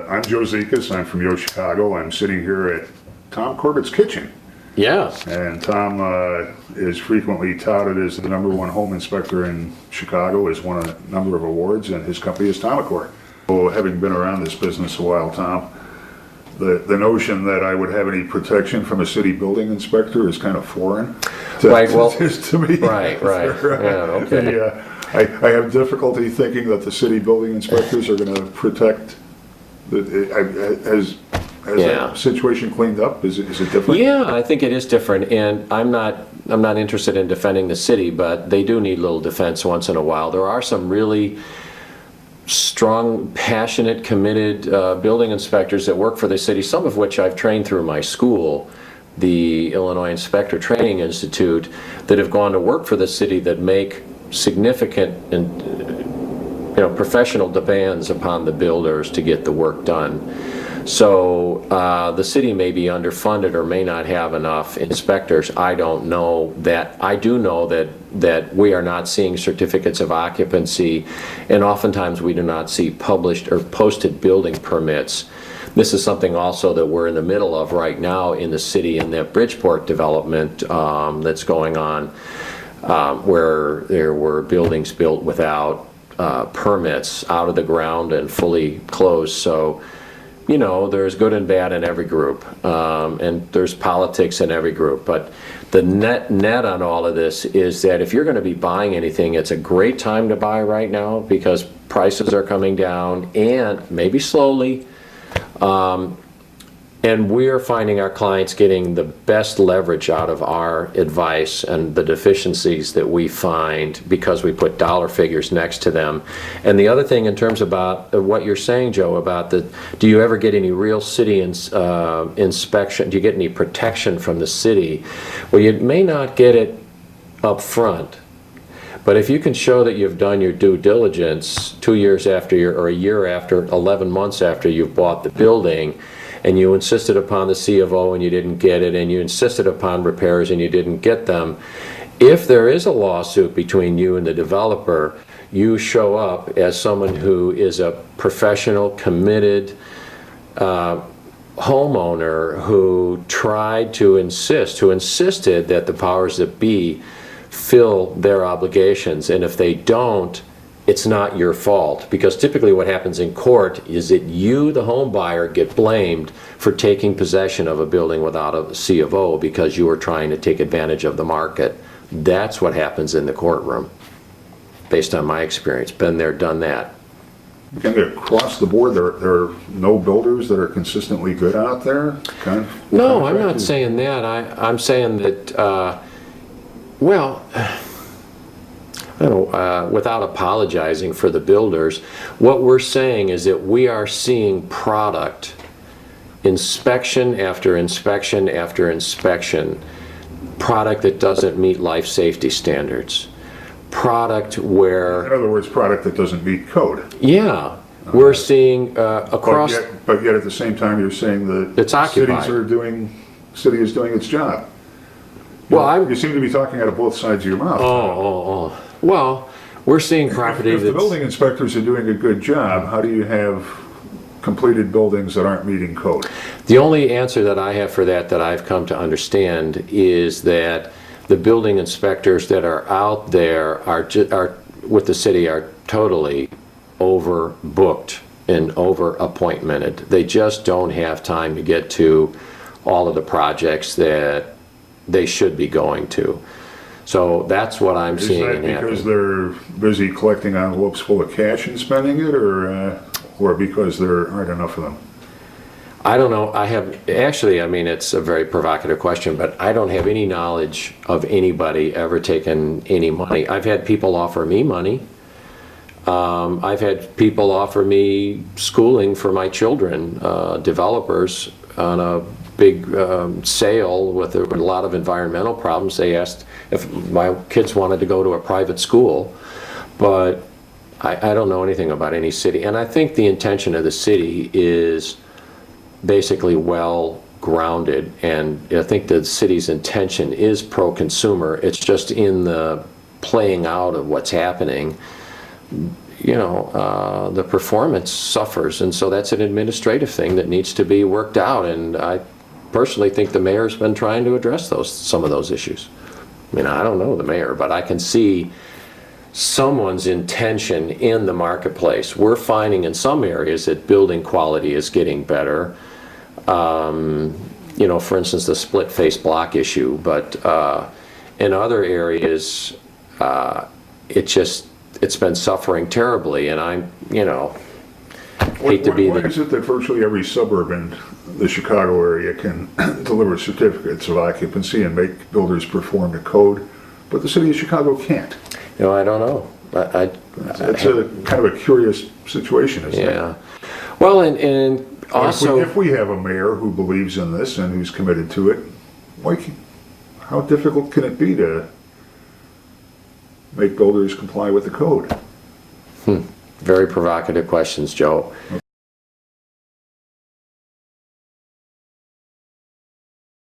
I'm Joe Zekas. I'm from Yo Chicago. I'm sitting here at Tom Corbett's kitchen. Yeah. And Tom is frequently touted as the #1 home inspector in Chicago, has won a number of awards, and his company is Tomacor. So, having been around this business a while, Tom, the notion that I would have any protection from a city building inspector is kind of foreign to me. Right. Yeah, okay. I have difficulty thinking that the city building inspectors are going to protect. Has that situation cleaned up? Is it different? Yeah, I think it is different, and I'm not interested in defending the city, but they do need a little defense once in a while. There are some really strong, passionate, committed building inspectors that work for the city, some of which I've trained through my school, the Illinois Inspector Training Institute, that have gone to work for the city that make significant and professional demands upon the builders to get the work done. So the city may be underfunded or may not have enough inspectors. I don't know that. I do know that we are not seeing certificates of occupancy, and oftentimes we do not see published or posted building permits. This is something also that we're in the middle of right now in the city, in that Bridgeport development that's going on, where there were buildings built without permits out of the ground and fully closed. So, there's good and bad in every group, and there's politics in every group. But the net on all of this is that if you're going to be buying anything, it's a great time to buy right now because prices are coming down, and maybe slowly. And we're finding our clients getting the best leverage out of our advice and the deficiencies that we find because we put dollar figures next to them. And the other thing in terms about what you're saying, Joe, about do you ever get any real city inspection? Do you get any protection from the city? Well, you may not get it up front. But if you can show that you've done your due diligence 2 years after or a year after, 11 months after you've bought the building, and you insisted upon the C of O and you didn't get it, and you insisted upon repairs and you didn't get them, if there is a lawsuit between you and the developer, you show up as someone who is a professional, committed homeowner who insisted that the powers that be fill their obligations, and if they don't, it's not your fault, because typically what happens in court is that you, the home buyer, get blamed for taking possession of a building without a C of O because you were trying to take advantage of the market. That's what happens in the courtroom, based on my experience. Been there, done that. And across the board, there are no builders that are consistently good out there? No, I'm not saying that. I'm saying that, without apologizing for the builders, what we're saying is that we are seeing product, inspection after inspection after inspection, product that doesn't meet life safety standards, product where... In other words, product that doesn't meet code. Yeah. We're seeing across... But yet at the same time you're saying that it's occupied. City is doing its job. You seem to be talking out of both sides of your mouth. Well, we're seeing property if the building inspectors are doing a good job, how do you have completed buildings that aren't meeting code? The only answer that I have for that I've come to understand is that the building inspectors that are out there are with the city are totally overbooked and over appointmented. They just don't have time to get to all of the projects that they should be going to. So that's what I'm seeing happen. Is that because they're busy collecting envelopes full of cash and spending it, or because there aren't enough of them? I don't know. It's a very provocative question, but I don't have any knowledge of anybody ever taking any money. I've had people offer me money. I've had people offer me schooling for my children, developers on a big sale with a lot of environmental problems. They asked if my kids wanted to go to a private school, but I don't know anything about any city. And I think the intention of the city is basically well grounded, and I think the city's intention is pro-consumer. It's just in the playing out of what's happening. you know, the performance suffers, and so that's an administrative thing that needs to be worked out, and I personally think the mayor's been trying to address some of those issues. I mean, I don't know the mayor, but I can see someone's intention in the marketplace. We're finding in some areas that building quality is getting better. You know, for instance, the split face block issue, but in other areas, it's been suffering terribly, and I'm, you know, hate to be Why is it that virtually every suburb in the Chicago area can deliver certificates of occupancy and make builders perform the code, but the city of Chicago can't? You know, I don't know. It's a kind of a curious situation, isn't it? Yeah. Well, and also, If we have a mayor who believes in this and who's committed to it, how difficult can it be to make builders comply with the code? very provocative questions, Joe.